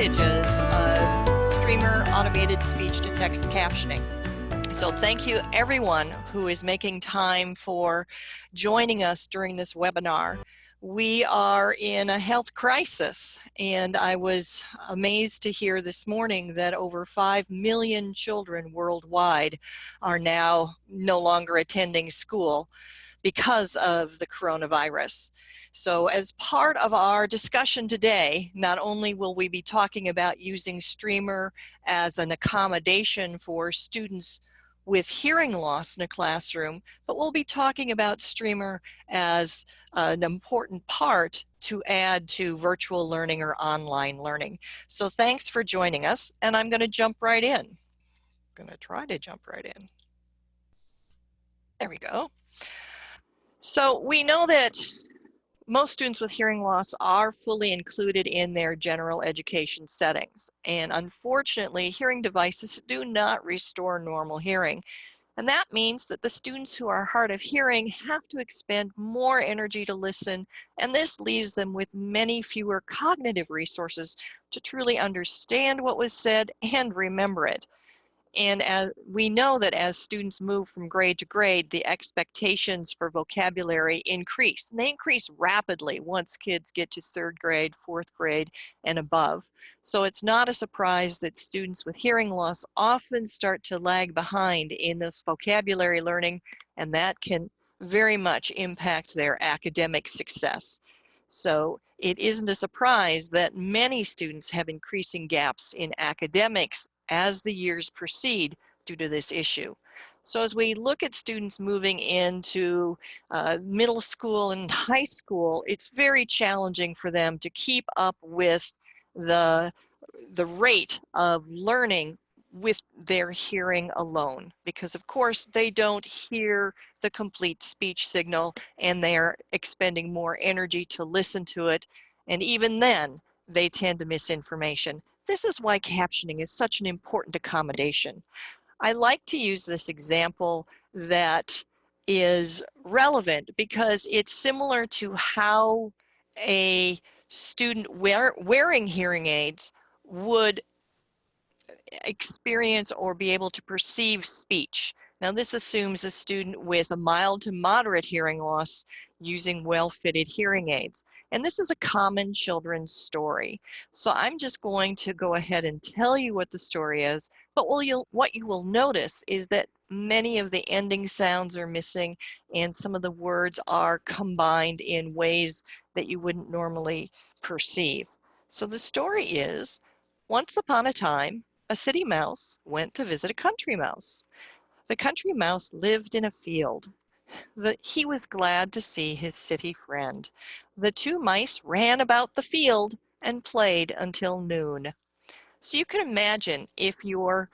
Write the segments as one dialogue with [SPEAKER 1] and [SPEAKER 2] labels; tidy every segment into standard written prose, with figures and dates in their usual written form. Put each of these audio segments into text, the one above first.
[SPEAKER 1] advantages of streamer automated speech-to-text captioning. So thank you everyone who is making time for joining us during this webinar. We are in a health crisis, and I was amazed to hear this morning that over 5 million children worldwide are now no longer attending school because of the coronavirus. So as part of our discussion today, not only will we be talking about using Streamer as an accommodation for students with hearing loss in a classroom, but we'll be talking about Streamer as an important part to add to virtual learning or online learning. So thanks for joining us, and I'm going to jump right in. I'm going to try to jump right in. There we go. So we know that most students with hearing loss are fully included in their general education settings. And unfortunately, hearing devices do not restore normal hearing. And that means that the students who are hard of hearing have to expend more energy to listen, and this leaves them with many fewer cognitive resources to truly understand what was said and remember it. And as we know that as students move from grade to grade, the expectations for vocabulary increase. And they increase rapidly once kids get to 3rd grade, 4th grade, and above. So it's not a surprise that students with hearing loss often start to lag behind in this vocabulary learning, and that can very much impact their academic success. So it isn't a surprise that many students have increasing gaps in academics as the years proceed due to this issue. So as we look at students moving into middle school and high school, it's very challenging for them to keep up with the rate of learning with their hearing alone, because of course they don't hear the complete speech signal and they're expending more energy to listen to it, and even then they tend to miss information. This is why captioning is such an important accommodation. I like to use this example that is relevant because it's similar to how a student wearing hearing aids would experience or be able to perceive speech. Now this assumes a student with a mild to moderate hearing loss using well-fitted hearing aids. And this is a common children's story. So I'm just going to go ahead and tell you what the story is, but what you will notice is that many of the ending sounds are missing and some of the words are combined in ways that you wouldn't normally perceive. So the story is, once upon a time, a city mouse went to visit a country mouse. The country mouse lived in a field. He was glad to see his city friend. The two mice ran about the field and played until noon. So you can imagine if you're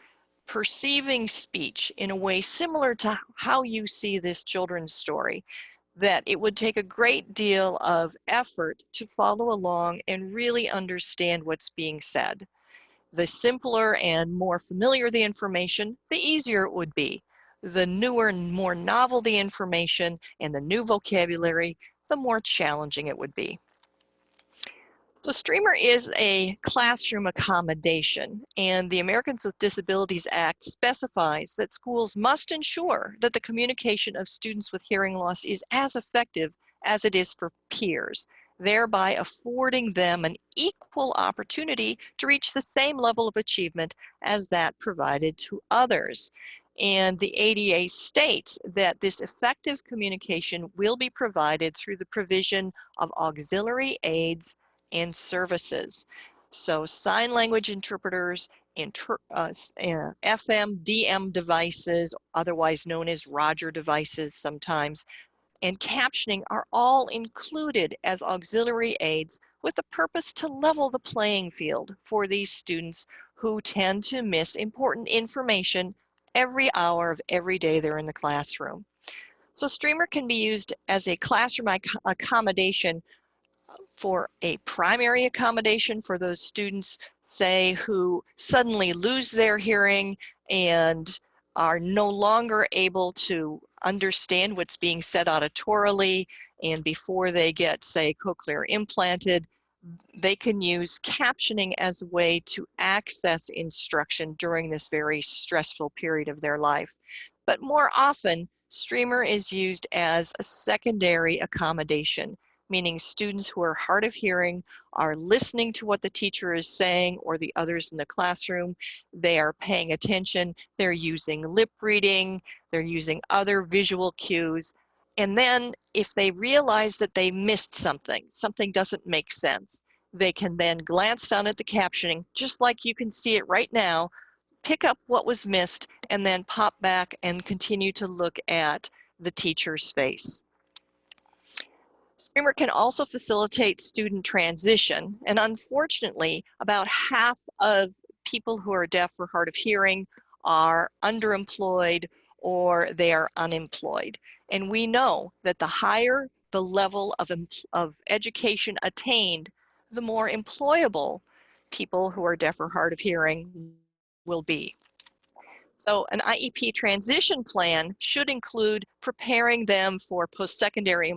[SPEAKER 1] perceiving speech in a way similar to how you see this children's story, that it would take a great deal of effort to follow along and really understand what's being said. The simpler and more familiar the information, the easier it would be. The newer and more novel the information and the new vocabulary, the more challenging it would be. So Streamer is a classroom accommodation, and the Americans with Disabilities Act specifies that schools must ensure that the communication of students with hearing loss is as effective as it is for peers, thereby affording them an equal opportunity to reach the same level of achievement as that provided to others. And the ADA states that this effective communication will be provided through the provision of auxiliary aids and services. So sign language interpreters, FM, DM devices, otherwise known as Roger devices sometimes, and captioning are all included as auxiliary aids with the purpose to level the playing field for these students who tend to miss important information every hour of every day they're in the classroom. So Streamer can be used as a classroom accommodation for a primary accommodation for those students, say, who suddenly lose their hearing and are no longer able to understand what's being said auditorily, and before they get, say, cochlear implanted, they can use captioning as a way to access instruction during this very stressful period of their life. But more often, Streamer is used as a secondary accommodation, meaning students who are hard of hearing are listening to what the teacher is saying or the others in the classroom. They are paying attention. They're using lip reading. They're using other visual cues. And then if they realize that they missed something, something doesn't make sense, they can then glance down at the captioning, just like you can see it right now, pick up what was missed, and then pop back and continue to look at the teacher's face. Streamer can also facilitate student transition, and unfortunately, about half of people who are deaf or hard of hearing are underemployed or they are unemployed. And we know that the higher the level of education attained, the more employable people who are deaf or hard of hearing will be. So an IEP transition plan should include preparing them for post-secondary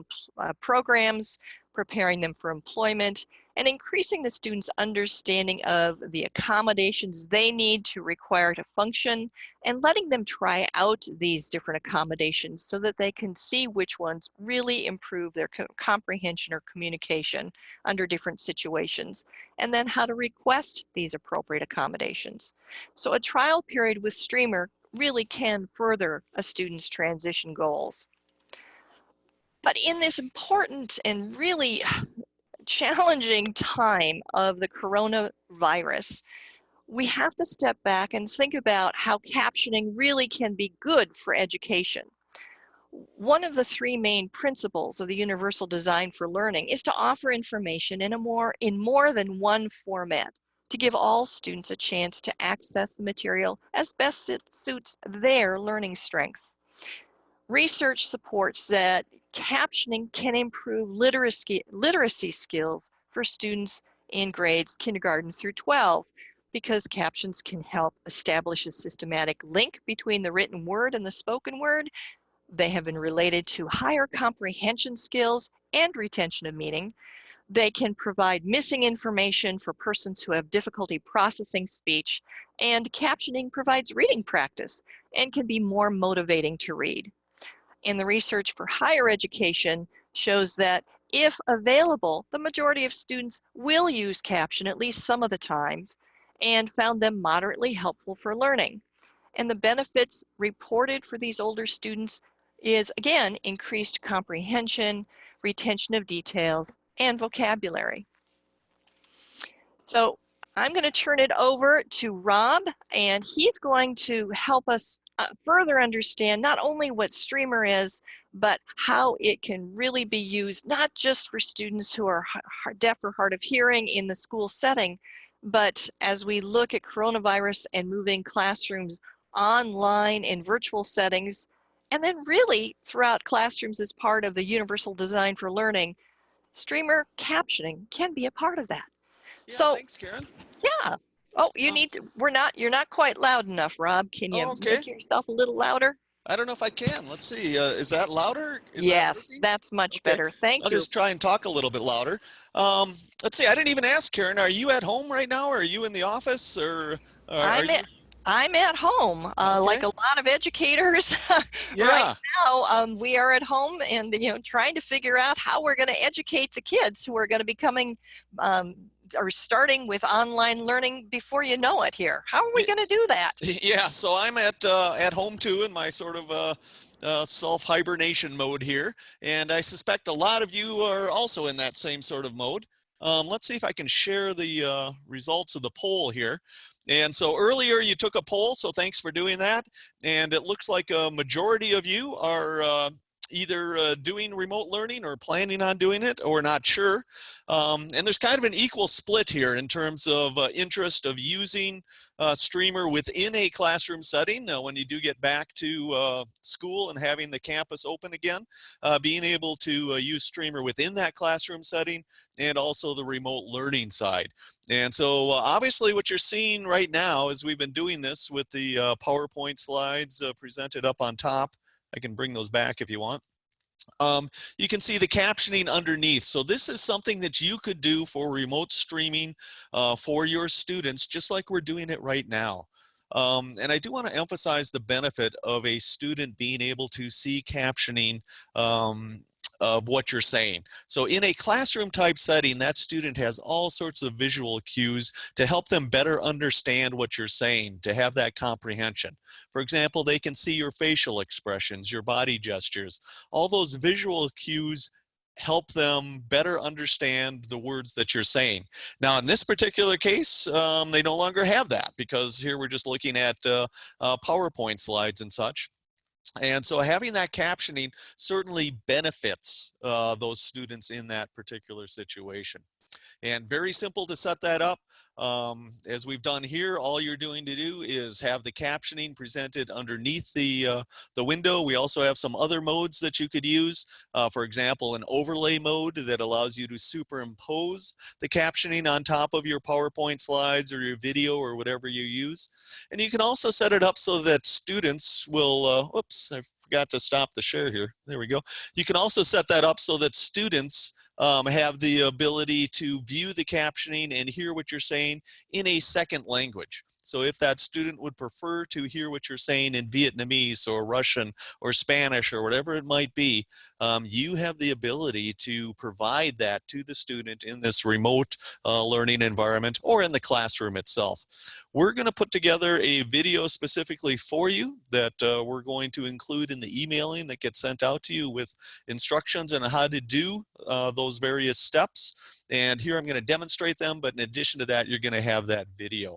[SPEAKER 1] programs, preparing them for employment, and increasing the students' understanding of the accommodations they need to require to function, and letting them try out these different accommodations so that they can see which ones really improve their comprehension or communication under different situations, and then how to request these appropriate accommodations. So a trial period with Streamer really can further a student's transition goals. But in this important and really challenging time of the coronavirus, we have to step back and think about how captioning really can be good for education. One of the three main principles of the Universal Design for Learning is to offer information in more than one format, to give all students a chance to access the material as best it suits their learning strengths. Research supports that captioning can improve literacy skills for students in grades kindergarten through 12, because captions can help establish a systematic link between the written word and the spoken word. They have been related to higher comprehension skills and retention of meaning. They can provide missing information for persons who have difficulty processing speech, and captioning provides reading practice and can be more motivating to read. And the research for higher education shows that if available, the majority of students will use caption at least some of the times, and found them moderately helpful for learning. And the benefits reported for these older students is, again, increased comprehension, retention of details, and vocabulary. So I'm going to turn it over to Rob, and he's going to help us further understand not only what Streamer is, but how it can really be used, not just for students who are deaf or hard of hearing in the school setting, but as we look at coronavirus and moving classrooms online in virtual settings, and then really throughout classrooms as part of the Universal Design for Learning, Streamer captioning can be a part of that.
[SPEAKER 2] Yeah,
[SPEAKER 1] So,
[SPEAKER 2] thanks, Karen.
[SPEAKER 1] yeah. Oh, you
[SPEAKER 2] Um,
[SPEAKER 1] need to, you're not quite loud enough, Rob. Can you
[SPEAKER 2] okay.
[SPEAKER 1] make yourself a little louder?
[SPEAKER 2] I don't know if I can. Let's see. Is that louder? Is that
[SPEAKER 1] Yes,
[SPEAKER 2] working?
[SPEAKER 1] that's much
[SPEAKER 2] Okay.
[SPEAKER 1] better. Thank
[SPEAKER 2] I'll
[SPEAKER 1] you.
[SPEAKER 2] just try and talk a little bit louder. Let's see. I didn't even ask, Karen. Are you at home right now, or are you in the office, or are
[SPEAKER 1] I'm
[SPEAKER 2] you?
[SPEAKER 1] at, I'm at home, like
[SPEAKER 2] Okay.
[SPEAKER 1] a lot of educators right
[SPEAKER 2] Yeah.
[SPEAKER 1] now. We are at home and trying to figure out how we're going to educate the kids who are going to be coming or starting with online learning before you know it here. How are we going to do that?
[SPEAKER 2] Yeah. So I'm at home too, in my sort of self-hibernation mode here, and I suspect a lot of you are also in that same sort of mode. Let's see if I can share the results of the poll here. And so earlier you took a poll, so thanks for doing that. And it looks like a majority of you are either doing remote learning or planning on doing it or not sure. And there's kind of an equal split here in terms of interest of using Streamer within a classroom setting when you do get back to school and having the campus open again, being able to use Streamer within that classroom setting, and also the remote learning side. And so obviously what you're seeing right now is we've been doing this with the PowerPoint slides presented up on top. I can bring those back if you want. You can see the captioning underneath. So this is something that you could do for remote streaming for your students, just like we're doing it right now. And I do want to emphasize the benefit of a student being able to see captioning of what you're saying. So in a classroom type setting, that student has all sorts of visual cues to help them better understand what you're saying, to have that comprehension. For example, they can see your facial expressions, your body gestures. All those visual cues help them better understand the words that you're saying. Now, in this particular case, they no longer have that, because here we're just looking at PowerPoint slides and such. And so having that captioning certainly benefits those students in that particular situation. And very simple to set that up. As we've done here, all you're doing to do is have the captioning presented underneath the window. We also have some other modes that you could use. For example, an overlay mode that allows you to superimpose the captioning on top of your PowerPoint slides or your video or whatever you use. And you can also set it up so that students will, oops, I forgot to stop the share here. There we go. You can also set that up so that students have the ability to view the captioning and hear what you're saying in a second language. So if that student would prefer to hear what you're saying in Vietnamese or Russian or Spanish or whatever it might be, you have the ability to provide that to the student in this remote learning environment or in the classroom itself. We're going to put together a video specifically for you that we're going to include in the emailing that gets sent out to you with instructions on how to do those various steps. And here I'm going to demonstrate them, but in addition to that, you're going to have that video.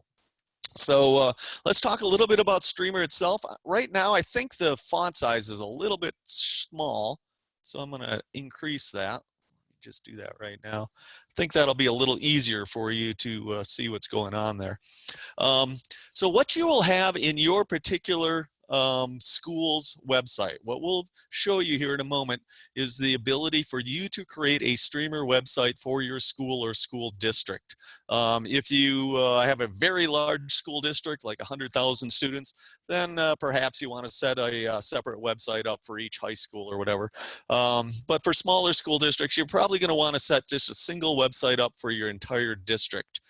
[SPEAKER 2] So let's talk a little bit about Streamer itself. Right now, I think the font size is a little bit small, so I'm going to increase that. Just do that right now. I think that'll be a little easier for you to see what's going on there. So what you will have in your particular school's website, what we'll show you here in a moment, is the ability for you to create a Streamer website for your school or school district. If you have a very large school district, like 100,000 students, then perhaps you want to set a separate website up for each high school or whatever. But for smaller school districts, you're probably going to want to set just a single website up for your entire district.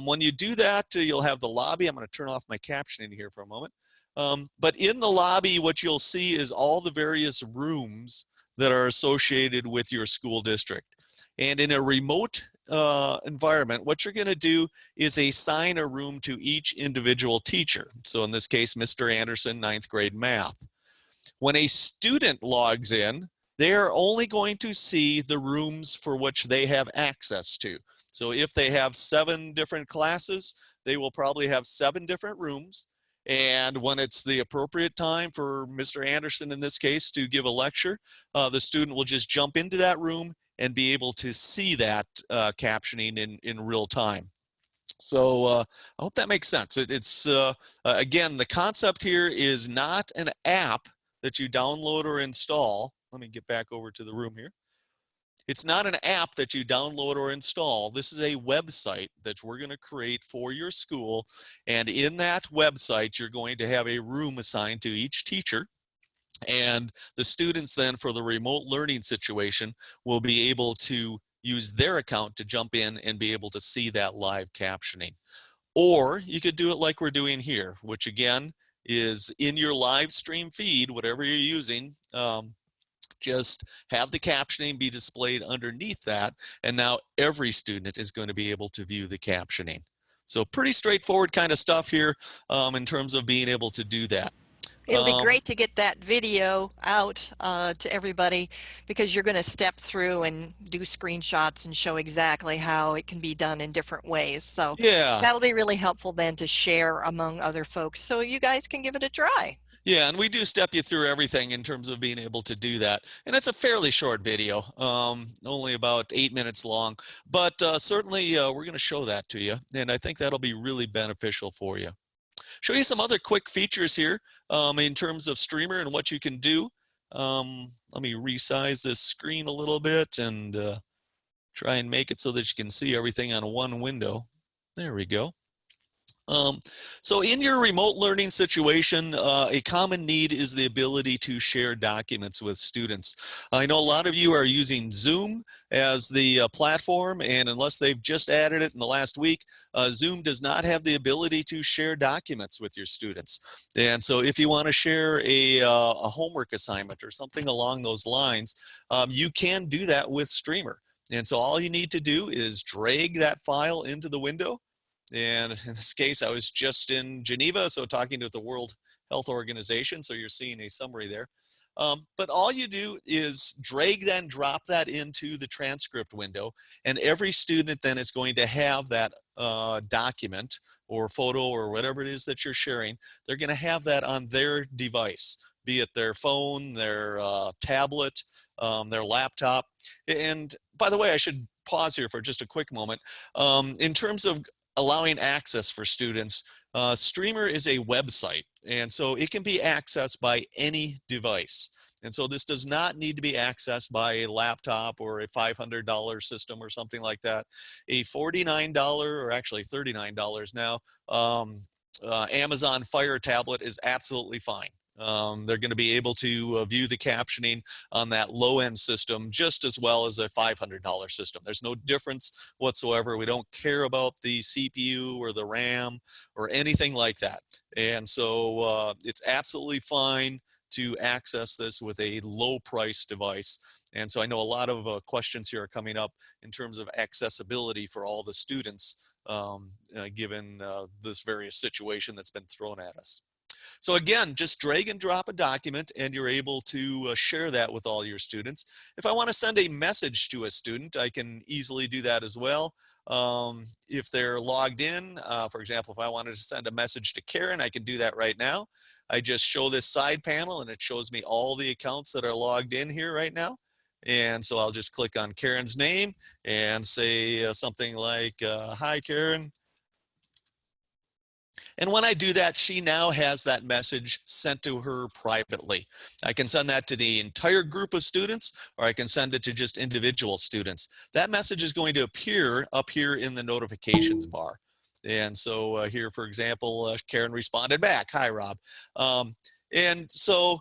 [SPEAKER 2] When you do that, you'll have the lobby. I'm going to turn off my captioning here for a moment. But in the lobby, what you'll see is all the various rooms that are associated with your school district. And in a remote environment, what you're going to do is assign a room to each individual teacher. So in this case, Mr. Anderson, 9th grade math. When a student logs in, they are only going to see the rooms for which they have access to. So if they have 7 different classes, they will probably have 7 different rooms. And when it's the appropriate time for Mr. Anderson, in this case, to give a lecture, the student will just jump into that room and be able to see that captioning in real time. So I hope that makes sense. It's again, the concept here is not an app that you download or install. Let me get back over to the room here. It's not an app that you download or install. This is a website that we're going to create for your school. And in that website, you're going to have a room assigned to each teacher. And the students then, for the remote learning situation, will be able to use their account to jump in and be able to see that live captioning. Or you could do it like we're doing here, which again is in your live stream feed, whatever you're using. Just have the captioning be displayed underneath that, and now every student is going to be able to view the captioning. So pretty straightforward kind of stuff here in terms of being able to do that.
[SPEAKER 1] It'll be great to get that video out to everybody, because you're going to step through and do screenshots and show exactly how it can be done in different ways. So
[SPEAKER 2] yeah,
[SPEAKER 1] that'll be really helpful then to share among other folks, so you guys can give it a try.
[SPEAKER 2] Yeah, and we do step you through everything in terms of being able to do that. And it's a fairly short video, only about 8 minutes long, but certainly we're going to show that to you. And I think that'll be really beneficial for you. Show you some other quick features here in terms of Streamer and what you can do. Let me resize this screen a little bit and try and make it so that you can see everything on one window. There we go. Um, so in your remote learning situation, a common need is the ability to share documents with students. I know a lot of you are using Zoom as the platform, and unless they've just added it in the last week, Zoom does not have the ability to share documents with your students. And so if you want to share a homework assignment or something along those lines, you can do that with Streamer. And so all you need to do is drag that file into the window. And in this case, I was just in Geneva, so talking to the World Health Organization, so you're seeing a summary there. But all you do is drag then drop that into the transcript window, and every student then is going to have that document or photo or whatever it is that you're sharing. They're going to have that on their device, be it their phone, their tablet, their laptop. And by the way, I should pause here for just a quick moment. In terms of allowing access for students, Streamer is a website, and so it can be accessed by any device. And so this does not need to be accessed by a laptop or a $500 system or something like that. A $49 or actually $39 now Amazon Fire tablet is absolutely fine. They're going to be able to view the captioning on that low-end system just as well as a $500 system. There's no difference whatsoever. We don't care about the CPU or the RAM or anything like that. And so it's absolutely fine to access this with a low-price device. And so I know a lot of questions here are coming up in terms of accessibility for all the students, given this various situation that's been thrown at us. So again, just drag and drop a document and you're able to share that with all your students. If I want to send a message to a student, I can easily do that as well. If they're logged in, for example, if I wanted to send a message to Karen, I can do that right now. I just show this side panel and it shows me all the accounts that are logged in here right now. And so I'll just click on Karen's name and say something like, hi, Karen. And when I do that, she now has that message sent to her privately. I can send that to the entire group of students, or I can send it to just individual students. That message is going to appear up here in the notifications bar. And so here, for example, Karen responded back, hi, Rob. And so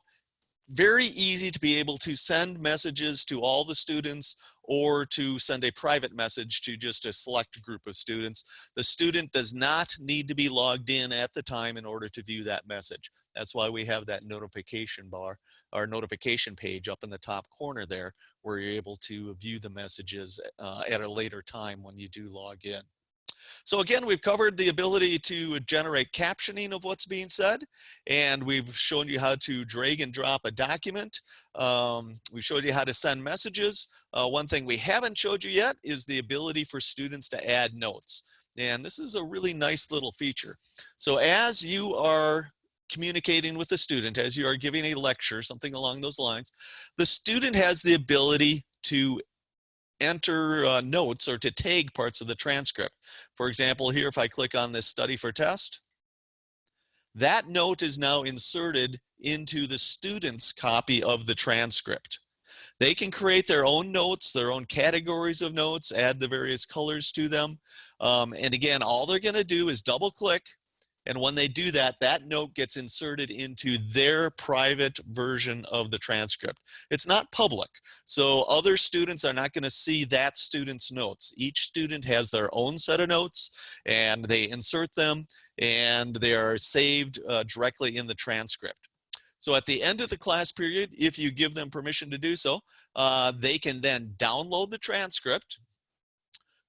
[SPEAKER 2] very easy to be able to send messages to all the students or to send a private message to just a select group of students. The student does not need to be logged in at the time in order to view that message. That's why we have that notification bar, or notification page up in the top corner there, where you're able to view the messages at a later time when you do log in. So again, we've covered the ability to generate captioning of what's being said, and we've shown you how to drag and drop a document. We've showed you how to send messages. One thing we haven't showed you yet is the ability for students to add notes. And this is a really nice little feature. So as you are communicating with the student, as you are giving a lecture, something along those lines, the student has the ability to enter notes or to tag parts of the transcript. For example, here, if I click on this study for test, that note is now inserted into the student's copy of the transcript. They can create their own notes, their own categories of notes, add the various colors to them. And again, all they're going to do is double click. And when they do that, that note gets inserted into their private version of the transcript. It's not public, so other students are not going to see that student's notes. Each student has their own set of notes, and they insert them, and they are saved directly in the transcript. So at the end of the class period, if you give them permission to do so, they can then download the transcript.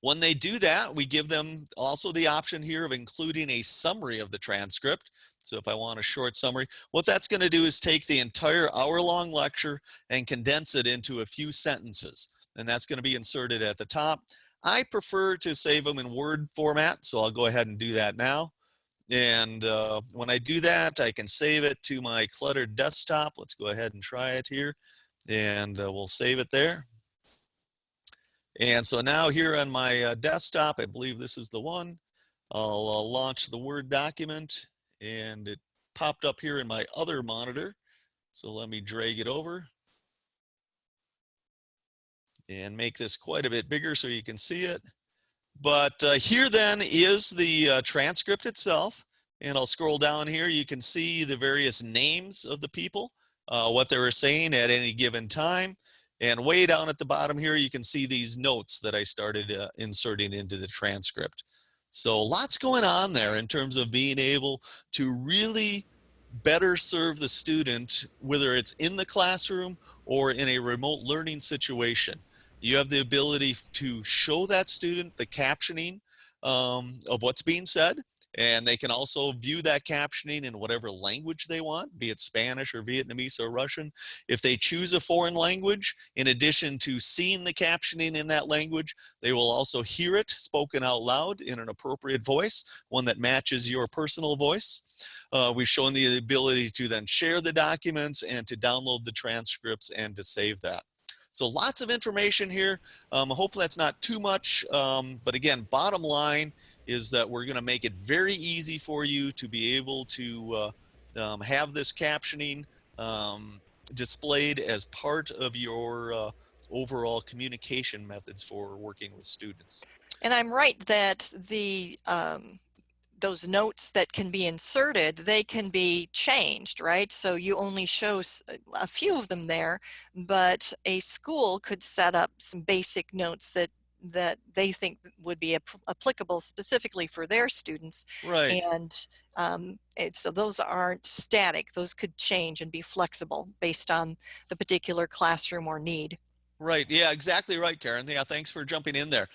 [SPEAKER 2] When they do that, we give them also the option here of including a summary of the transcript. So if I want a short summary, what that's going to do is take the entire hour-long lecture and condense it into a few sentences. And that's going to be inserted at the top. I prefer to save them in Word format, so I'll go ahead and do that now. And when I do that, I can save it to my cluttered desktop. Let's go ahead and try it here. And we'll save it there. And so now here on my desktop, I believe this is the one, I'll launch the Word document, and it popped up here in my other monitor. So let me drag it over and make this quite a bit bigger so you can see it. But here then is the transcript itself. And I'll scroll down here. You can see the various names of the people, what they were saying at any given time. And way down at the bottom here, you can see these notes that I started inserting into the transcript. So lots going on there in terms of being able to really better serve the student, whether it's in the classroom or in a remote learning situation. You have the ability to show that student the captioning of what's being said, and they can also view that captioning in whatever language they want, be it Spanish or Vietnamese or Russian. If they choose a foreign language, in addition to seeing the captioning in that language, they will also hear it spoken out loud in an appropriate voice, one that matches your personal voice. We've shown the ability to then share the documents and to download the transcripts and to save that. So lots of information here. Hopefully that's not too much, but again, bottom line is that we're going to make it very easy for you to be able to have this captioning displayed as part of your overall communication methods for working with students.
[SPEAKER 1] And I'm right that those notes that can be inserted, they can be changed, right? So you only show a few of them there, but a school could set up some basic notes that they think would be applicable specifically for their students.
[SPEAKER 2] Right.
[SPEAKER 1] And so those aren't static. Those could change and be flexible based on the particular classroom or need.
[SPEAKER 2] Right. Yeah, exactly right, Karen. Yeah, thanks for jumping in there.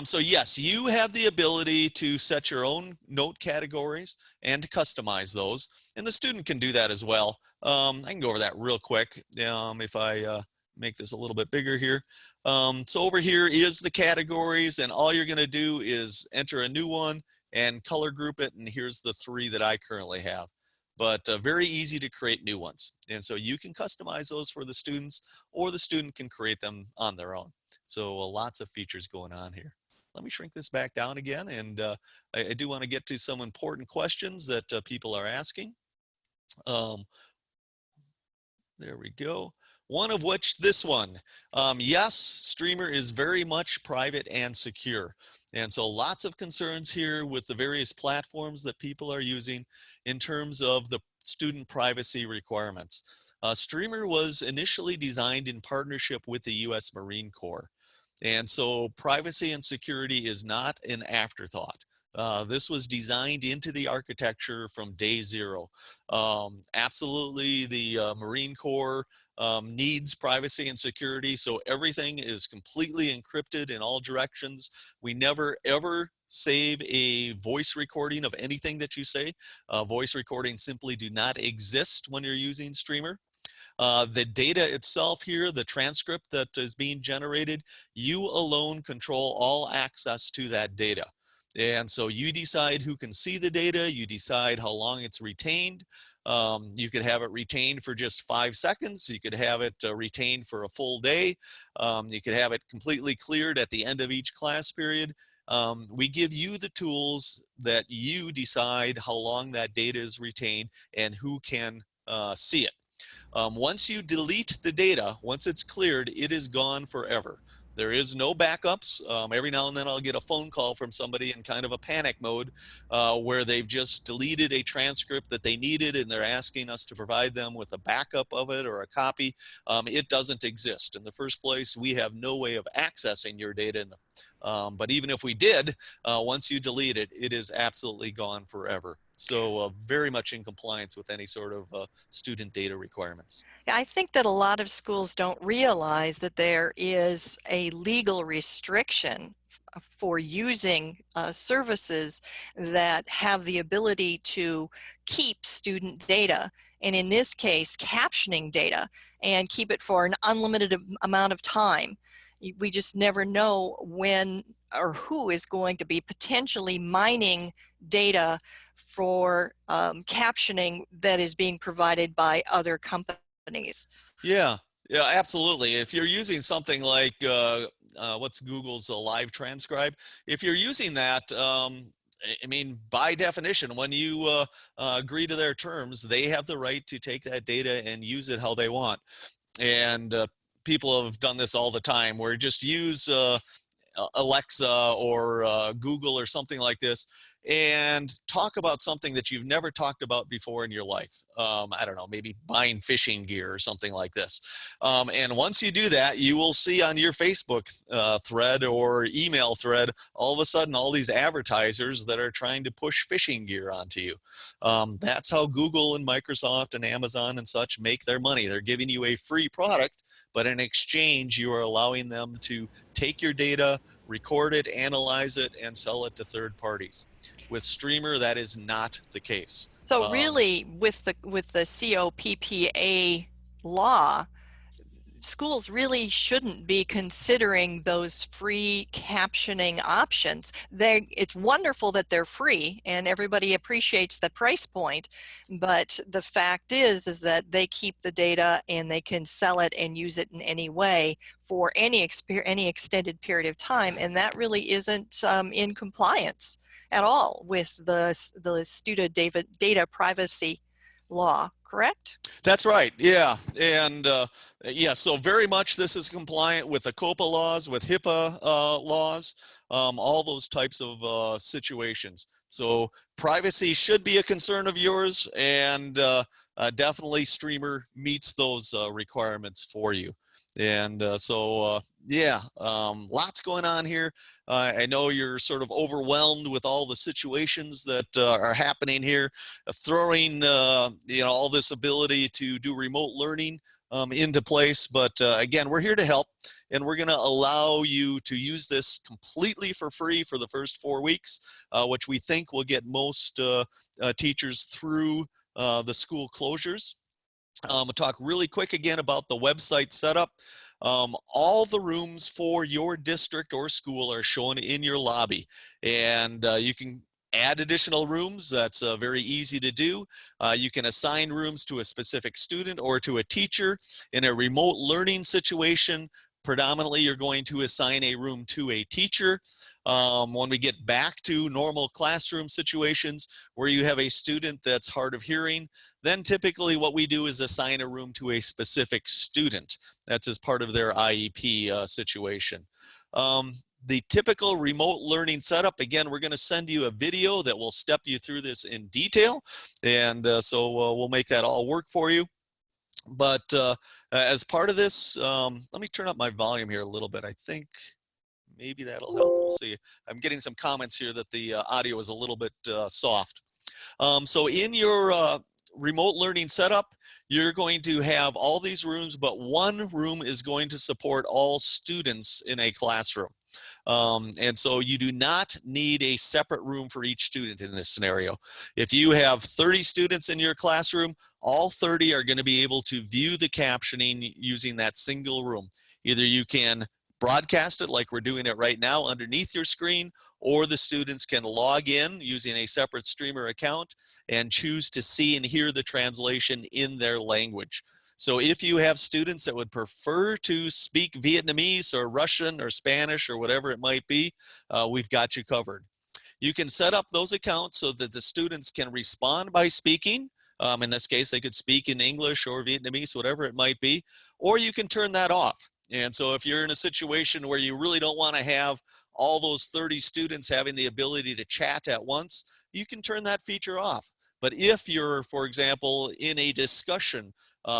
[SPEAKER 2] So yes, you have the ability to set your own note categories and customize those, and the student can do that as well. I can go over that real quick if I make this a little bit bigger here. So over here is the categories, and all you're going to do is enter a new one and color group it, and here's the 3 that I currently have. But very easy to create new ones. And so you can customize those for the students, or the student can create them on their own. So lots of features going on here. Let me shrink this back down again. And I do want to get to some important questions that people are asking. There we go. One of which, this one. Yes, Streamer is very much private and secure. And so lots of concerns here with the various platforms that people are using in terms of the student privacy requirements. Streamer was initially designed in partnership with the US Marine Corps. And so privacy and security is not an afterthought. This was designed into the architecture from day 0. Absolutely, the Marine Corps needs privacy and security, so everything is completely encrypted in all directions. We never ever save a voice recording of anything that you say. Voice recordings simply do not exist when you're using Streamer. The data itself here, the transcript that is being generated, you alone control all access to that data. And so you decide who can see the data, you decide how long it's retained. You could have it retained for just 5 seconds, you could have it retained for a full day, you could have it completely cleared at the end of each class period. We give you the tools that you decide how long that data is retained and who can see it. Once you delete the data, once it's cleared, it is gone forever. There is no backups. Every now and then I'll get a phone call from somebody in kind of a panic mode where they've just deleted a transcript that they needed and they're asking us to provide them with a backup of it or a copy. It doesn't exist. In the first place, we have no way of accessing your data. But even if we did, once you delete it, it is absolutely gone forever. So very much in compliance with any sort of student data requirements.
[SPEAKER 1] I think that a lot of schools don't realize that there is a legal restriction for using services that have the ability to keep student data, and in this case captioning data, and keep it for an unlimited amount of time. We just never know when or who is going to be potentially mining data for captioning that is being provided by other companies.
[SPEAKER 2] Yeah, yeah, absolutely. If you're using something like what's Google's Live Transcribe, if you're using that, I mean, by definition, when you agree to their terms, they have the right to take that data and use it how they want. And people have done this all the time, where just use Alexa or Google or something like this, and talk about something that you've never talked about before in your life. I don't know, maybe buying fishing gear or something like this. And once you do that, you will see on your Facebook thread or email thread, all of a sudden, all these advertisers that are trying to push fishing gear onto you. That's how Google and Microsoft and Amazon and such make their money. They're giving you a free product, but in exchange, you are allowing them to take your data, record it, analyze it, and sell it to third parties. With Streamer, that is not the case.
[SPEAKER 1] So really, with the COPPA law, schools really shouldn't be considering those free captioning options. It's wonderful that they're free and everybody appreciates the price point, but the fact is that they keep the data and they can sell it and use it in any way for any extended period of time, and that really isn't in compliance at all with the student data privacy law, correct?
[SPEAKER 2] That's right. Yeah. And yeah, so very much this is compliant with the COPA laws, with HIPAA laws, all those types of situations. So privacy should be a concern of yours, and definitely Streamer meets those requirements for you. And yeah, lots going on here. I know you're sort of overwhelmed with all the situations that are happening here, throwing you know, all this ability to do remote learning into place. But again, we're here to help, and we're going to allow you to use this completely for free for the first 4 weeks, which we think will get most teachers through the school closures. We'll talk really quick again about the website setup. All the rooms for your district or school are shown in your lobby, and you can add additional rooms. That's very easy to do. You can assign rooms to a specific student or to a teacher. In a remote learning situation, predominantly you're going to assign a room to a teacher. When we get back to normal classroom situations where you have a student that's hard of hearing, then typically what we do is assign a room to a specific student. That's as part of their IEP situation. The typical remote learning setup, again, we're going to send you a video that will step you through this in detail, and so we'll make that all work for you. But as part of this, let me turn up my volume here a little bit. I think maybe that'll help. We'll see. I'm getting some comments here that the audio is a little bit soft. So in your remote learning setup, you're going to have all these rooms, but one room is going to support all students in a classroom. And so you do not need a separate room for each student in this scenario. If you have 30 students in your classroom, all 30 are going to be able to view the captioning using that single room. Either you can broadcast it like we're doing it right now underneath your screen, or the students can log in using a separate Streamer account and choose to see and hear the translation in their language. So if you have students that would prefer to speak Vietnamese or Russian or Spanish or whatever it might be, we've got you covered. You can set up those accounts so that the students can respond by speaking. In this case, they could speak in English or Vietnamese, whatever it might be, or you can turn that off. And so if you're in a situation where you really don't want to have all those 30 students having the ability to chat at once, you can turn that feature off. But if you're, for example, in a discussion,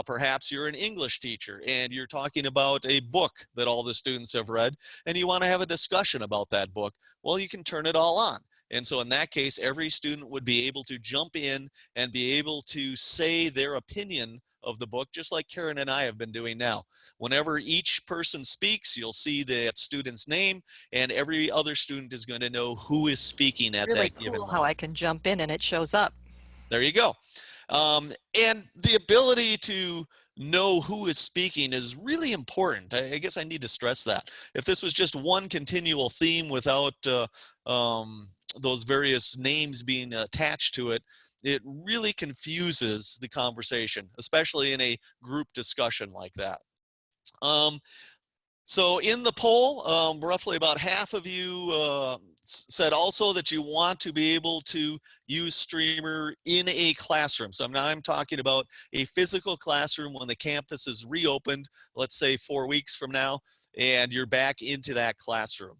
[SPEAKER 2] perhaps you're an English teacher and you're talking about a book that all the students have read, and you want to have a discussion about that book, well, you can turn it all on. And so in that case, every student would be able to jump in and be able to say their opinion of the book, just like Karen and I have been doing now. Whenever each person speaks, you'll see that student's name, and every other student is going to know who is speaking at
[SPEAKER 1] Really
[SPEAKER 2] that given
[SPEAKER 1] cool
[SPEAKER 2] moment.
[SPEAKER 1] how I can jump in and it shows up.
[SPEAKER 2] There you go. And the ability to know who is speaking is really important. I guess I need to stress that. If this was just one continual theme without those various names being attached to it, it really confuses the conversation, especially in a group discussion like that. So in the poll, roughly about half of you said also that you want to be able to use Streamer in a classroom. So now I'm talking about a physical classroom when the campus is reopened, let's say 4 weeks from now, and you're back into that classroom.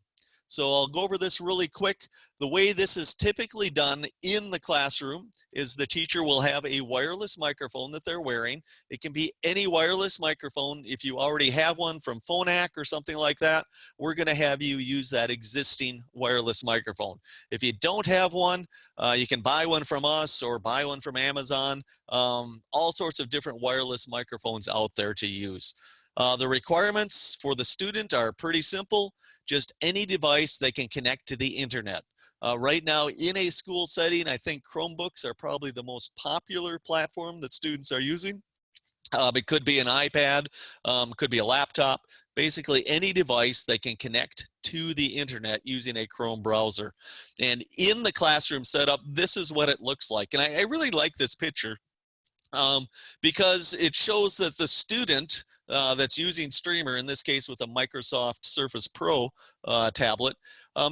[SPEAKER 2] So I'll go over this really quick. The way this is typically done in the classroom is the teacher will have a wireless microphone that they're wearing. It can be any wireless microphone. If you already have one from Phonak or something like that, we're going to have you use that existing wireless microphone. If you don't have one, you can buy one from us or buy one from Amazon. All sorts of different wireless microphones out there to use. The requirements for the student are pretty simple. Just any device they can connect to the internet. Right now in a school setting, I think Chromebooks are probably the most popular platform that students are using. It could be an iPad, could be a laptop, basically any device that can connect to the internet using a Chrome browser. And in the classroom setup, this is what it looks like. And I really like this picture. Because it shows that the student that's using Streamer, in this case with a Microsoft Surface Pro tablet,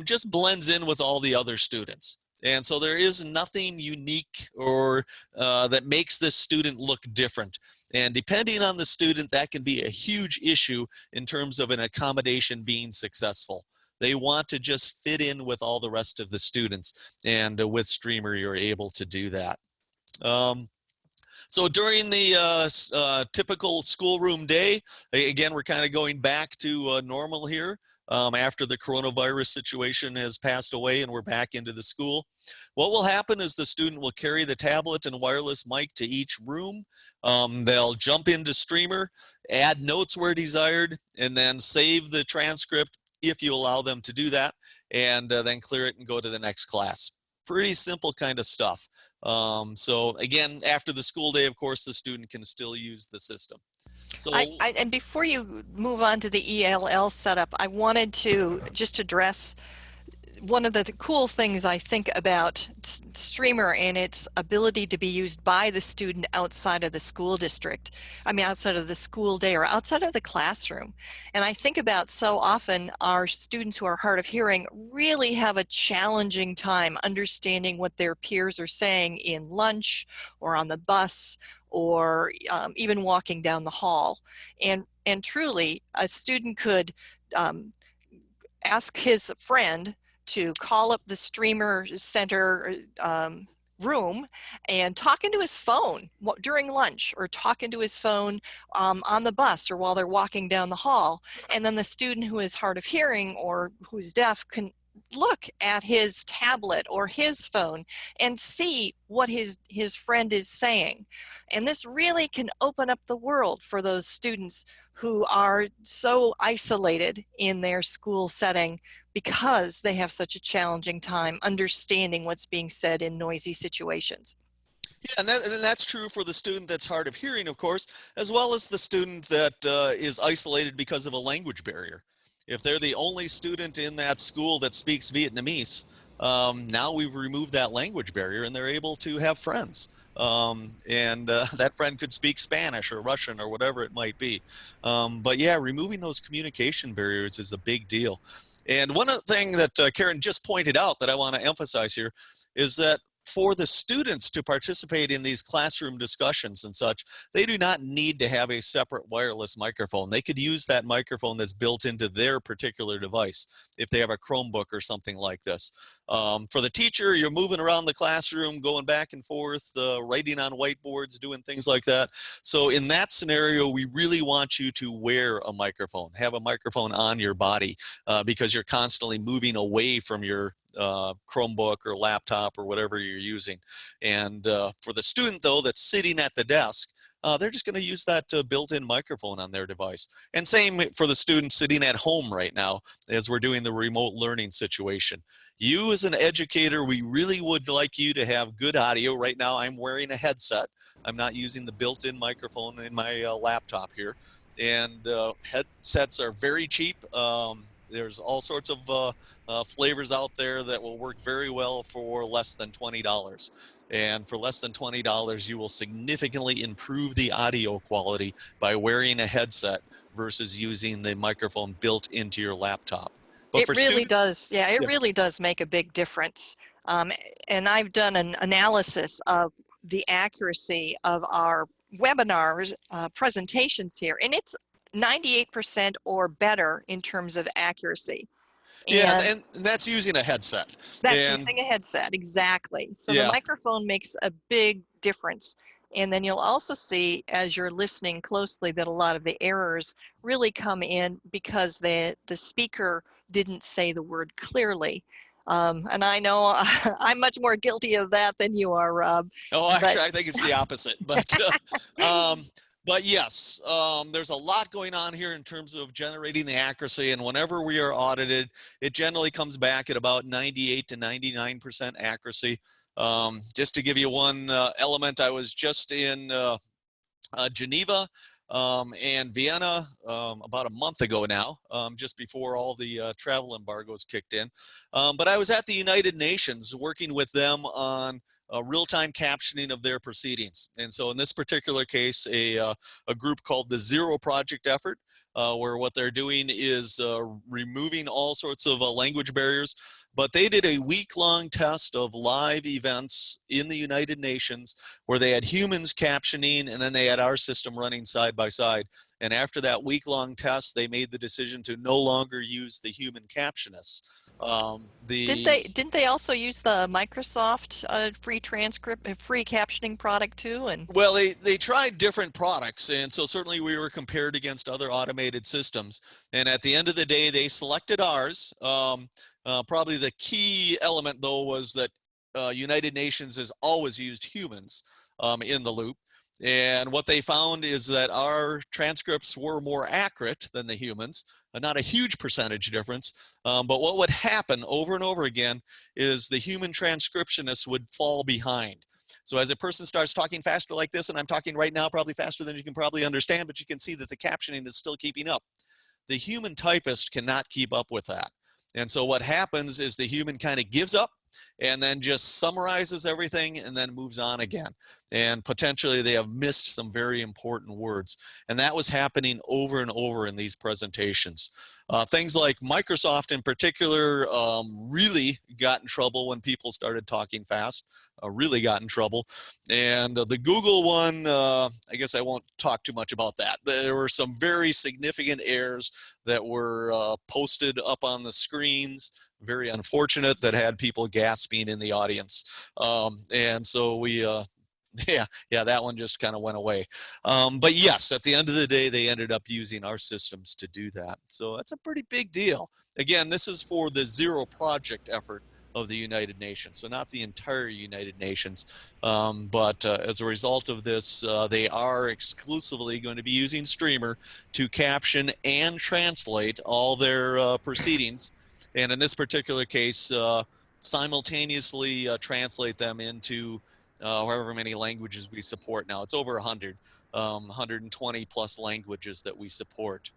[SPEAKER 2] just blends in with all the other students. And so there is nothing unique or that makes this student look different. And depending on the student, that can be a huge issue in terms of an accommodation being successful. They want to just fit in with all the rest of the students. And with Streamer, you're able to do that. So during the typical schoolroom day, again, we're kind of going back to normal here after the coronavirus situation has passed away and we're back into the school. What will happen is the student will carry the tablet and wireless mic to each room. They'll jump into Streamer, add notes where desired, and then save the transcript if you allow them to do that, and then clear it and go to the next class. Pretty simple kind of stuff. So again, after the school day, of course, the student can still use the system. So,
[SPEAKER 1] and before you move on to the ELL setup, I wanted to just address one of the cool things I think about Streamer and its ability to be used by the student outside of the school district. I mean, outside of the school day or outside of the classroom. And I think about so often our students who are hard of hearing really have a challenging time understanding what their peers are saying in lunch or on the bus or even walking down the hall. And truly, a student could ask his friend to call up the Streamer Center room and talk into his phone during lunch, or talk into his phone on the bus or while they're walking down the hall. And then the student who is hard of hearing or who's deaf can look at his tablet or his phone and see what his friend is saying. And this really can open up the world for those students who are so isolated in their school setting because they have such a challenging time understanding what's being said in noisy situations.
[SPEAKER 2] yeah, and that's true for the student that's hard of hearing, of course, as well as the student that is isolated because of a language barrier. If they're the only student in that school that speaks Vietnamese, now we've removed that language barrier and they're able to have friends. And that friend could speak Spanish or Russian or whatever it might be. But yeah, removing those communication barriers is a big deal. And one thing that Karen just pointed out that I want to emphasize here is that for the students to participate in these classroom discussions and such, they do not need to have a separate wireless microphone. They could use that microphone that's built into their particular device if they have a Chromebook or something like this. For the teacher, you're moving around the classroom, going back and forth, writing on whiteboards, doing things like that. So in that scenario, we really want you to wear a microphone, have a microphone on your body, because you're constantly moving away from your Chromebook or laptop or whatever you're using. And for the student, though, that's sitting at the desk, they're just going to use that built-in microphone on their device. And same for the student sitting at home right now as we're doing the remote learning situation. You as an educator, we really would like you to have good audio. Right now, I'm wearing a headset. I'm not using the built-in microphone in my laptop here. And headsets are very cheap. There's all sorts of flavors out there that will work very well for less than $20. And for less than $20, you will significantly improve the audio quality by wearing a headset versus using the microphone built into your laptop. But
[SPEAKER 1] It
[SPEAKER 2] for
[SPEAKER 1] really
[SPEAKER 2] students,
[SPEAKER 1] does. Yeah, it
[SPEAKER 2] yeah.
[SPEAKER 1] really does make a big difference. And I've done an analysis of the accuracy of our webinars presentations here, and it's 98% or better in terms of accuracy.
[SPEAKER 2] Yeah,
[SPEAKER 1] And
[SPEAKER 2] and that's using a headset.
[SPEAKER 1] that's
[SPEAKER 2] And
[SPEAKER 1] using a headset, exactly. So the
[SPEAKER 2] yeah,
[SPEAKER 1] microphone makes a big difference. And then you'll also see, as you're listening closely, that a lot of the errors really come in because the speaker didn't say the word clearly. And I know I'm much more guilty of that than you are, Rob.
[SPEAKER 2] oh,
[SPEAKER 1] But
[SPEAKER 2] actually, I think it's the opposite. But yes, there's a lot going on here in terms of generating the accuracy. And whenever we are audited, it generally comes back at about 98 to 99% accuracy. Just to give you one element, I was just in Geneva and Vienna about a month ago now, just before all the travel embargoes kicked in. But I was at the United Nations working with them on real-time captioning of their proceedings. And so in this particular case, a group called the Zero Project Effort, where what they're doing is removing all sorts of language barriers. But they did a week-long test of live events in the United Nations where they had humans captioning and then they had our system running side by side. And after that week-long test, they made the decision to no longer use the human captionists.
[SPEAKER 1] didn't they also use the Microsoft free transcript, free captioning product too? And
[SPEAKER 2] Well, they tried different products, and so certainly we were compared against other automated systems. And at the end of the day, they selected ours. Probably the key element, though, was that United Nations has always used humans in the loop. And what they found is that our transcripts were more accurate than the humans, not a huge percentage difference. But what would happen over and over again is the human transcriptionists would fall behind. So as a person starts talking faster like this, and I'm talking right now probably faster than you can probably understand, but you can see that the captioning is still keeping up. The human typist cannot keep up with that. And so what happens is the human kind of gives up and then just summarizes everything and then moves on again. And potentially they have missed some very important words. And that was happening over and over in these presentations. Things like Microsoft in particular really got in trouble when people started talking fast, really got in trouble. And the Google one, I guess I won't talk too much about that. There were some very significant errors that were posted up on the screens. Very unfortunate, that had people gasping in the audience. And so we, yeah, that one just kind of went away. But yes, at the end of the day, they ended up using our systems to do that. So that's a pretty big deal. Again, this is for the Zero Project effort of the United Nations, so not the entire United Nations. But as a result of this, they are exclusively going to be using Streamer to caption and translate all their proceedings. And in this particular case, simultaneously translate them into however many languages we support now. It's over 100, 120 plus languages that we support.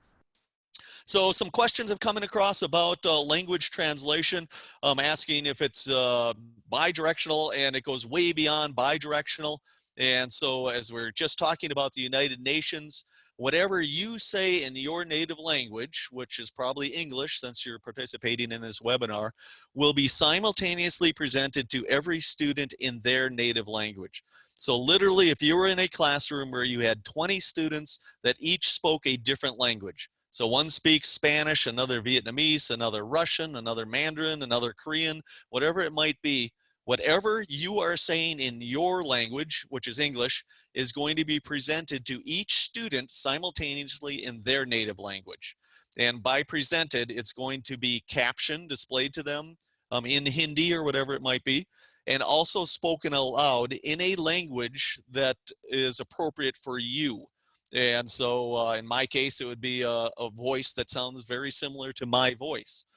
[SPEAKER 2] So some questions have come in across about language translation, asking if it's bidirectional, and it goes way beyond bidirectional. And so as we're just talking about the United Nations, whatever you say in your native language, which is probably English since you're participating in this webinar, will be simultaneously presented to every student in their native language. So literally, if you were in a classroom where you had 20 students that each spoke a different language, so one speaks Spanish, another Vietnamese, another Russian, another Mandarin, another Korean, whatever it might be, whatever you are saying in your language, which is English, is going to be presented to each student simultaneously in their native language. And by presented, it's going to be captioned, displayed to them in Hindi or whatever it might be, and also spoken aloud in a language that is appropriate for you. And so in my case, it would be a voice that sounds very similar to my voice.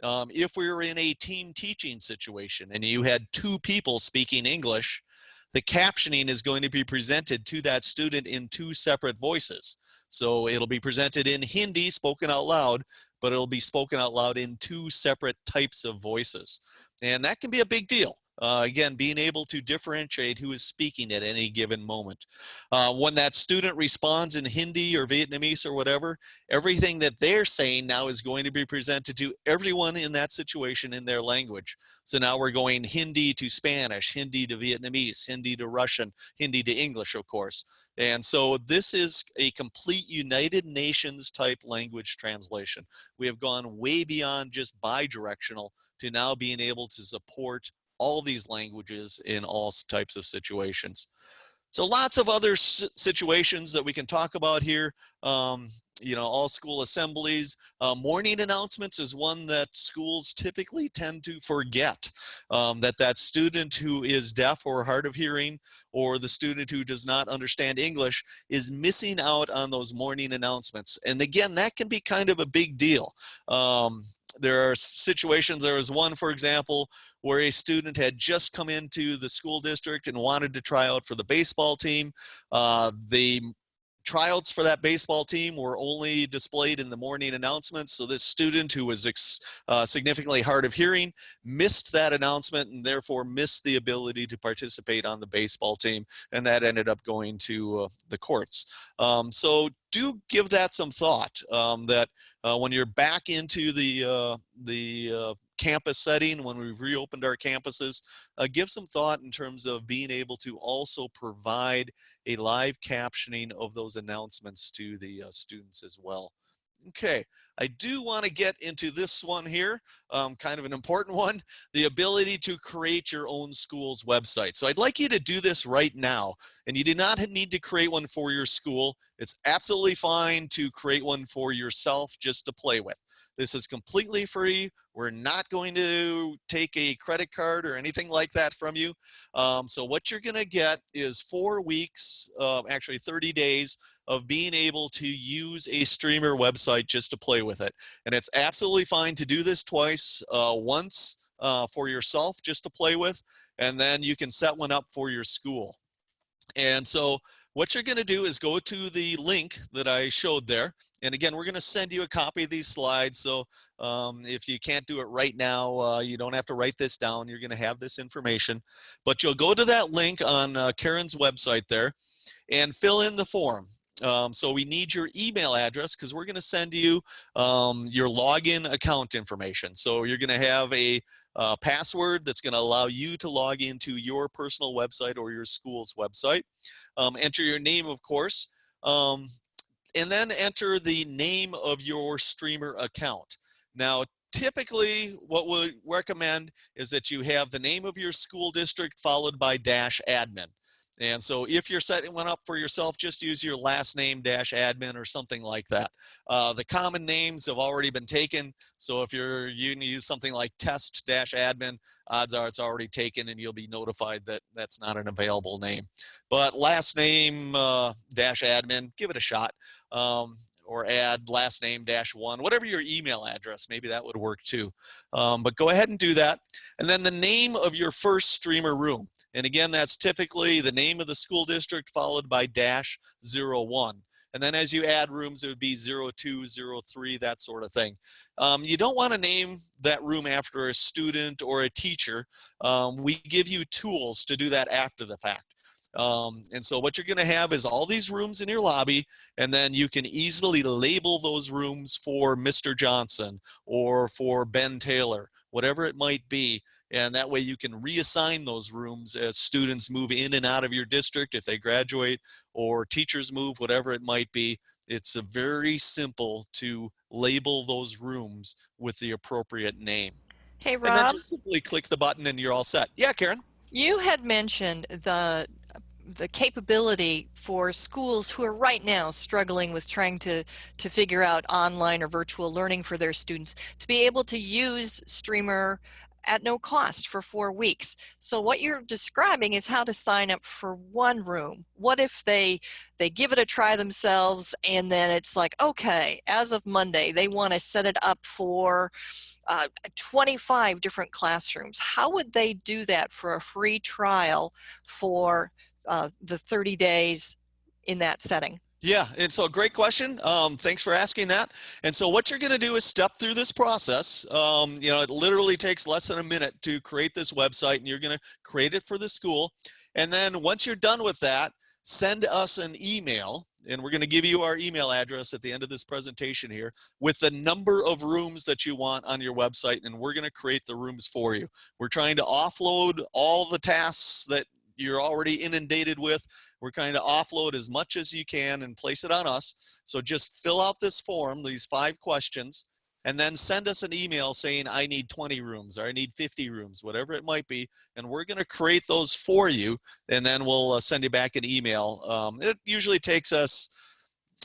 [SPEAKER 2] If we were in a team teaching situation and you had two people speaking English, the captioning is going to be presented to that student in two separate voices. So it'll be presented in Hindi, spoken out loud, but it'll be spoken out loud in two separate types of voices. And that can be a big deal. Again, being able to differentiate who is speaking at any given moment. When that student responds in Hindi or Vietnamese or whatever, everything that they're saying now is going to be presented to everyone in that situation in their language. So now we're going Hindi to Spanish, Hindi to Vietnamese, Hindi to Russian, Hindi to English, of course. And so this is a complete United Nations type language translation. We have gone way beyond just bidirectional to now being able to support all these languages in all types of situations. So lots of other situations that we can talk about here. You know, all school assemblies. Morning announcements is one that schools typically tend to forget. That student who is deaf or hard of hearing, or the student who does not understand English, is missing out on those morning announcements. And again, that can be kind of a big deal. There are situations, there was one, for example, where a student had just come into the school district and wanted to try out for the baseball team. The tryouts for that baseball team were only displayed in the morning announcements. So this student, who was significantly hard of hearing, missed that announcement and therefore missed the ability to participate on the baseball team. And that ended up going to the courts. So do give that some thought, that when you're back into the campus setting, when we've reopened our campuses, give some thought in terms of being able to also provide a live captioning of those announcements to the students as well. Okay, I do want to get into this one here, kind of an important one, the ability to create your own school's website. So I'd like you to do this right now, and you do not need to create one for your school. It's absolutely fine to create one for yourself just to play with. This is completely free. We're not going to take a credit card or anything like that from you. So what you're going to get is 4 weeks, actually 30 days of being able to use a streamer website just to play with it. And it's absolutely fine to do this twice, once for yourself just to play with, and then you can set one up for your school. And so what you're going to do is go to the link that I showed there. And again, we're going to send you a copy of these slides. So if you can't do it right now, you don't have to write this down. You're going to have this information. But you'll go to that link on Karen's website there and fill in the form. So we need your email address, because we're going to send you your login account information. So you're going to have a password that's going to allow you to log into your personal website or your school's website. Enter your name, of course, and then enter the name of your streamer account. Now, typically what we recommend is that you have the name of your school district followed by -admin. And so if you're setting one up for yourself, just use your last name -admin or something like that. The common names have already been taken. So if you're going to use something like test-admin, odds are it's already taken and you'll be notified that that's not an available name. But last name -admin, give it a shot. Or add last name -1, whatever your email address, maybe that would work too. But go ahead and do that. And then the name of your first streamer room. And again, that's typically the name of the school district followed by -01. And then as you add rooms, it would be 02, 03, that sort of thing. You don't want to name that room after a student or a teacher. We give you tools to do that after the fact. And so what you're going to have is all these rooms in your lobby, and then you can easily label those rooms for Mr. Johnson or for Ben Taylor, whatever it might be. And that way you can reassign those rooms as students move in and out of your district if they graduate, or teachers move, whatever it might be. It's very simple to label those rooms with the appropriate name.
[SPEAKER 1] Hey,
[SPEAKER 2] And then
[SPEAKER 1] Rob,
[SPEAKER 2] just simply click the button and you're all set. Yeah, Karen?
[SPEAKER 1] you had mentioned the capability for schools who are right now struggling with trying to figure out online or virtual learning for their students to be able to use Streamer at no cost for 4 weeks. So what you're describing is how to sign up for one room. What if they give it a try themselves and then it's like, okay, as of Monday, they want to set it up for 25 different classrooms. How would they do that for a free trial for the 30 days in that setting?
[SPEAKER 2] Yeah, and so great question. Thanks for asking that. And so what you're going to do is step through this process. You know, it literally takes less than a minute to create this website, and you're going to create it for the school. And then once you're done with that, send us an email, and we're going to give you our email address at the end of this presentation here with the number of rooms that you want on your website, and we're going to create the rooms for you. We're trying to offload all the tasks that you're already inundated with. We're trying to offload as much as you can and place it on us. So just fill out this form, these 5 questions, and then send us an email saying, I need 20 rooms or I need 50 rooms, whatever it might be. And we're going to create those for you. And then we'll send you back an email. It usually takes us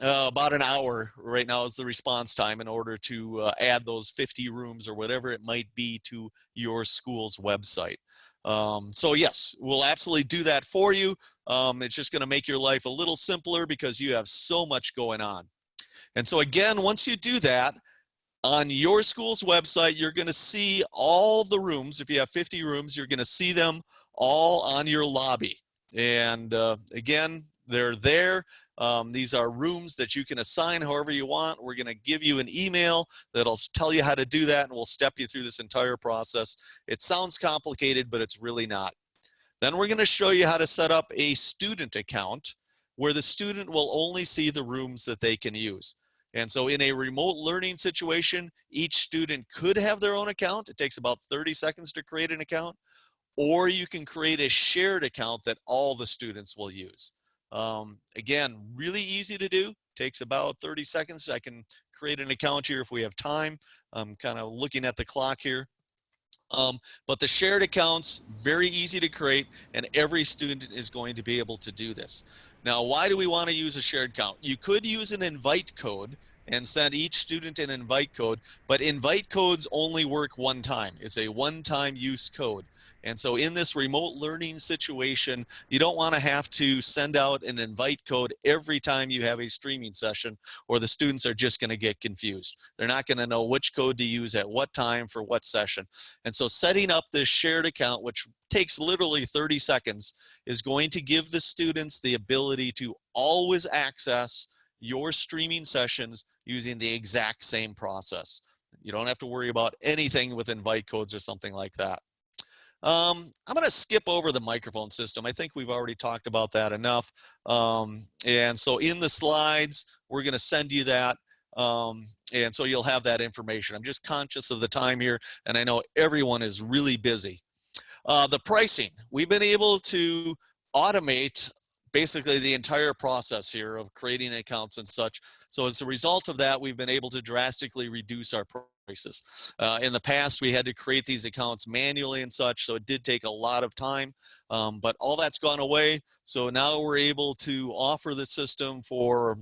[SPEAKER 2] about an hour right now is the response time in order to add those 50 rooms or whatever it might be to your school's website. So yes, we'll absolutely do that for you. It's just going to make your life a little simpler because you have so much going on. And so again, once you do that, on your school's website, you're going to see all the rooms. If you have 50 rooms, you're going to see them all on your lobby. And again, they're there. These are rooms that you can assign however you want. We're going to give you an email that'll tell you how to do that, and we'll step you through this entire process. It sounds complicated, but it's really not. Then we're going to show you how to set up a student account where the student will only see the rooms that they can use. And so in a remote learning situation, each student could have their own account. It takes about 30 seconds to create an account, or you can create a shared account that all the students will use. Again, really easy to do. Takes about 30 seconds. I can create an account here if we have time. I'm kind of looking at the clock here. But the shared accounts, very easy to create, and every student is going to be able to do this. Now, why do we want to use a shared account? You could use an invite code and send each student an invite code, but invite codes only work one time. It's a one-time use code. And so in this remote learning situation, you don't want to have to send out an invite code every time you have a streaming session, or the students are just going to get confused. They're not going to know which code to use at what time for what session. And so setting up this shared account, which takes literally 30 seconds, is going to give the students the ability to always access your streaming sessions using the exact same process. You don't have to worry about anything with invite codes or something like that. I'm going to skip over the microphone system. I think we've already talked about that enough. And so in the slides, we're going to send you that. And so you'll have that information. I'm just conscious of the time here, and I know everyone is really busy. The pricing, we've been able to automate basically the entire process here of creating accounts and such. So as a result of that, we've been able to drastically reduce our prices. In the past, we had to create these accounts manually and such, so it did take a lot of time, but all that's gone away. So now we're able to offer the system for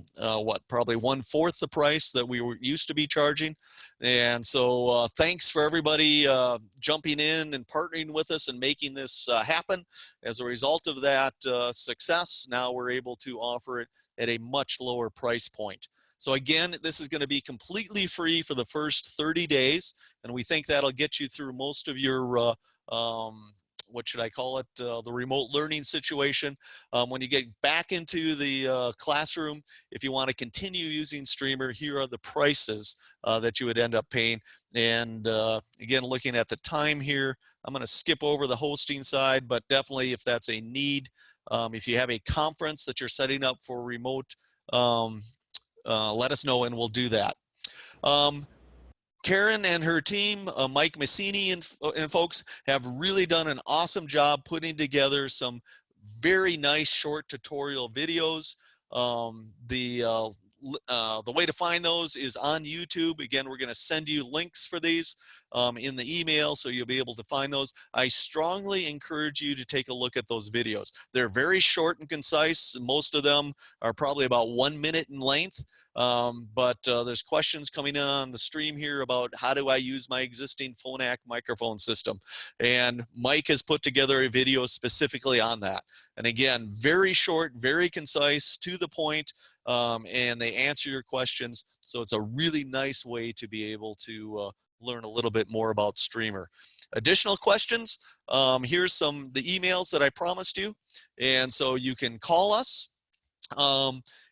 [SPEAKER 2] probably 1/4 the price that we were used to be charging. And so thanks for everybody jumping in and partnering with us and making this happen. As a result of that success, now we're able to offer it at a much lower price point. So again, this is going to be completely free for the first 30 days, and we think that'll get you through most of your what should I call it, the remote learning situation. When you get back into the classroom, if you want to continue using Streamer, here are the prices that you would end up paying. And again, looking at the time here, I'm going to skip over the hosting side, but definitely if that's a need, if you have a conference that you're setting up for remote, let us know and we'll do that. Karen and her team, Mike Massini and folks, have really done an awesome job putting together some very nice short tutorial videos. The way to find those is on YouTube. Again, we're going to send you links for these in the email, so you'll be able to find those. I strongly encourage you to take a look at those videos. They're very short and concise. Most of them are probably about 1 minute in length. But there's questions coming in on the stream here about how do I use my existing Phonak microphone system. And Mike has put together a video specifically on that. And again, very short, very concise, to the point, and they answer your questions. So it's a really nice way to be able to learn a little bit more about Streamer. Additional questions, here's the emails that I promised you. And so you can call us.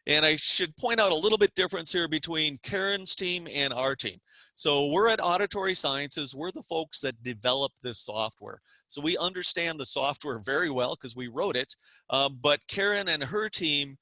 [SPEAKER 2] And I should point out a little bit difference here between Karen's team and our team. So we're at Auditory Sciences. We're the folks that developed this software. So we understand the software very well because we wrote it. But Karen and her team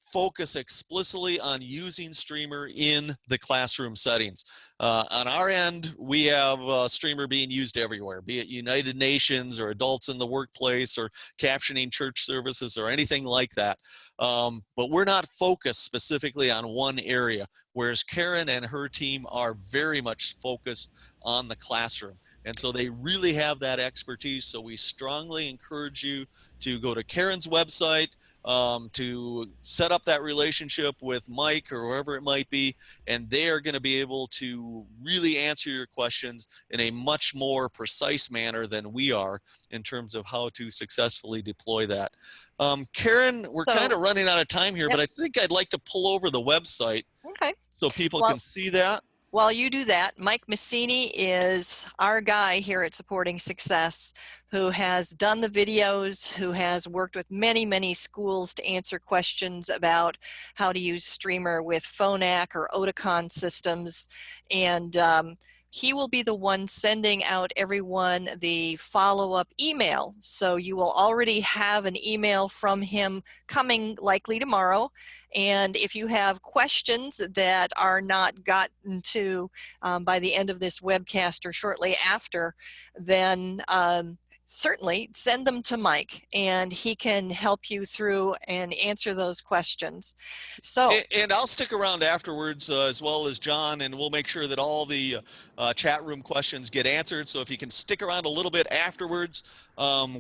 [SPEAKER 2] focus explicitly on using Streamer in the classroom settings. On our end, we have Streamer being used everywhere, be it United Nations or adults in the workplace or captioning church services or anything like that. But we're not focused specifically on one area, whereas Karen and her team are very much focused on the classroom. And so they really have that expertise. So we strongly encourage you to go to Karen's website, to set up that relationship with Mike or whoever it might be, and they are going to be able to really answer your questions in a much more precise manner than we are in terms of how to successfully deploy that. Karen, we're kind of running out of time here, but I think I'd like to pull over the website so people can see that.
[SPEAKER 1] While you do that, Mike Massini is our guy here at Supporting Success, who has done the videos, who has worked with many, many schools to answer questions about how to use Streamer with Phonak or Oticon systems. And he will be the one sending out everyone the follow-up email. So you will already have an email from him coming likely tomorrow. And if you have questions that are not gotten to by the end of this webcast or shortly after, then certainly send them to Mike and he can help you through and answer those questions. So,
[SPEAKER 2] and I'll stick around afterwards as well as John, and we'll make sure that all the chat room questions get answered. So if you can stick around a little bit afterwards,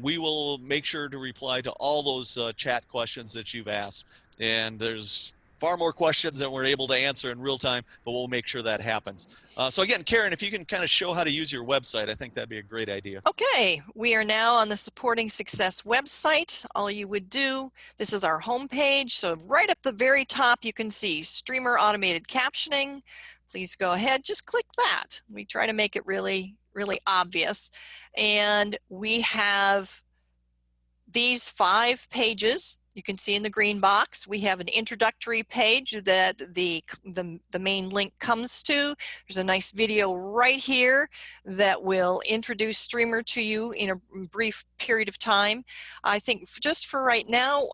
[SPEAKER 2] we will make sure to reply to all those chat questions that you've asked. And there's far more questions than we're able to answer in real time, but we'll make sure that happens. So again, Karen, if you can kind of show how to use your website, I think that'd be a great idea.
[SPEAKER 1] Okay, we are now on the Supporting Success website. All you would do, this is our homepage. So right up the very top, you can see Streamer Automated Captioning. Please go ahead, just click that. We try to make it really, really obvious. And we have these 5 pages. You can see in the green box, we have an introductory page that the main link comes to. There's a nice video right here that will introduce Streamer to you in a brief period of time. I think just for right now,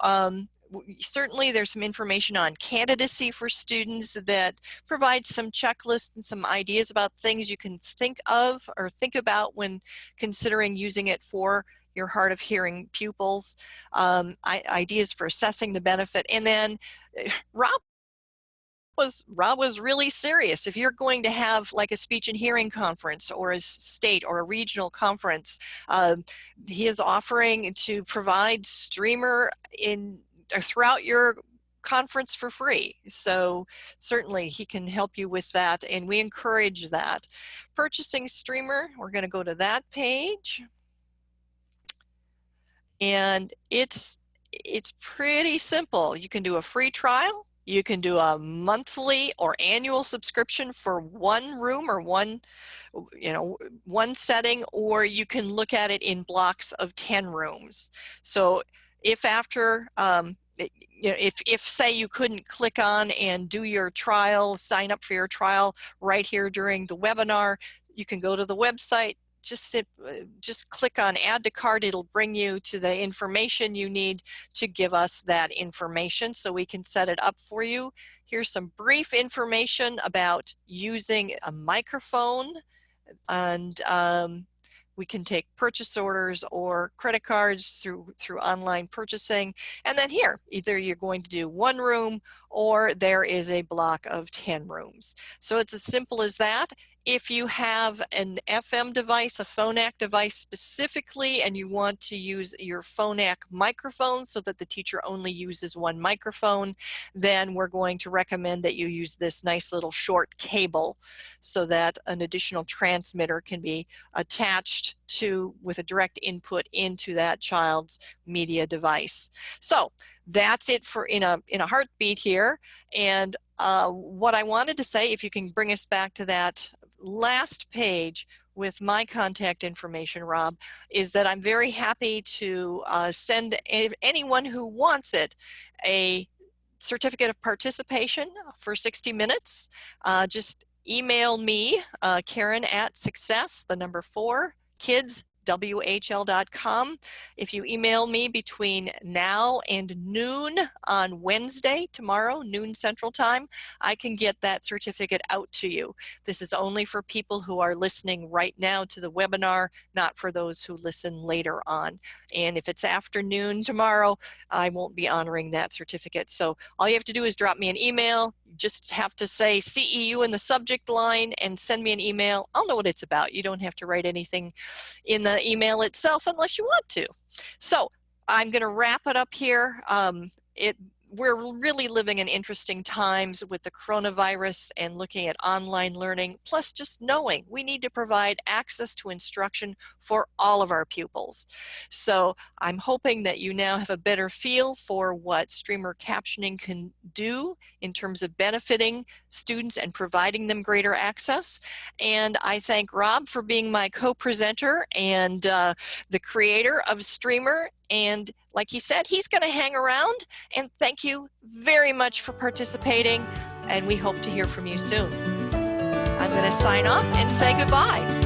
[SPEAKER 1] certainly there's some information on candidacy for students that provides some checklists and some ideas about things you can think of or think about when considering using it for your hard of hearing pupils, ideas for assessing the benefit. And then Rob was really serious. If you're going to have like a speech and hearing conference or a state or a regional conference, he is offering to provide Streamer throughout your conference for free. So certainly he can help you with that, and we encourage that. Purchasing Streamer, we're going to go to that page. And it's pretty simple. You can do a free trial. You can do a monthly or annual subscription for one room or one setting, or you can look at it in blocks of 10 rooms. So if after, if say you couldn't click on and do your trial, sign up for your trial right here during the webinar, you can go to the website, just click on add to cart. It'll bring you to the information you need to give us that information so we can set it up for you. Here's some brief information about using a microphone, and we can take purchase orders or credit cards through online purchasing. And then here, either you're going to do one room or there is a block of 10 rooms. So it's as simple as that. If you have an FM device, a Phonak device specifically, and you want to use your Phonak microphone so that the teacher only uses one microphone, then we're going to recommend that you use this nice little short cable so that an additional transmitter can be attached to with a direct input into that child's media device. So that's it for in a heartbeat here. And what I wanted to say, if you can bring us back to that last page with my contact information, Rob, is that I'm very happy to send anyone who wants it a certificate of participation for 60 minutes, just email me, Karen at success, the number 4, kidswhl.com. If you email me between now and noon on Wednesday, tomorrow, noon Central Time, I can get that certificate out to you. This is only for people who are listening right now to the webinar, not for those who listen later on. And if it's afternoon tomorrow, I won't be honoring that certificate. So all you have to do is drop me an email. You just have to say CEU in the subject line and send me an email. I'll know what it's about. You don't have to write anything in the email itself unless you want to. So I'm going to wrap it up here. We're really living in interesting times with the coronavirus and looking at online learning, plus just knowing we need to provide access to instruction for all of our pupils. So I'm hoping that you now have a better feel for what streamer captioning can do in terms of benefiting students and providing them greater access. And I thank Rob for being my co-presenter and the creator of Streamer. And like he said, he's going to hang around. And thank you very much for participating. And we hope to hear from you soon. I'm going to sign off and say goodbye.